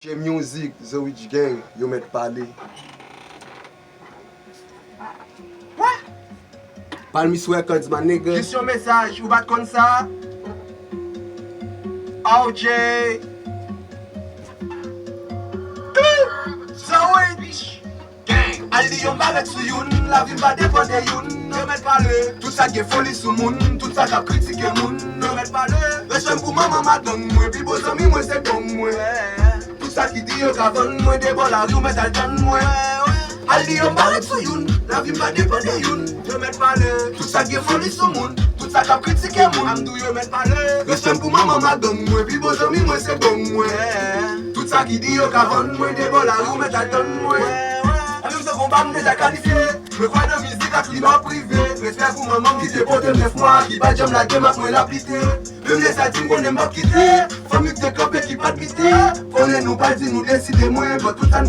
Music, The Witch Gang, yo met pale. What? Palmis Records, my nigga. Juste yon message, ou bat kon sa? OJ. The Witch Gang. Al di yon baret sou yon, la vi mba depande yon. Yo met pale. Tout sa ge foli sou moun, tout sa ka kritike moun. Yo met pale. Resem pou maman madon mwen, pi bo zami mwen se don mwen. Tout sa ki di yo kavon mwen, de bol a rou met al jan mwen. Al di yon baret sou yon, la vi mba depande yon. Yo met pale. Tout sa ge foli sou moun, tout sa ka kritike moun. Amdou yo met pale. Resem pou maman madon mwen, pi bo zami mwen se don mwen. Tout sa ki di yo kavon mwen, de bol a rou met al jan mwen. Alou se komba m deja kalifiye. Me kwa de mizik ak li ma prive. Respect pou maman ki se pote 9 mwa. Ki ba jam la dem ak mwen la plite. Mem le sa tim konen mbap kite. Famik te kope ki pat pite. Konen nou bal di nou deside mwen. But tout an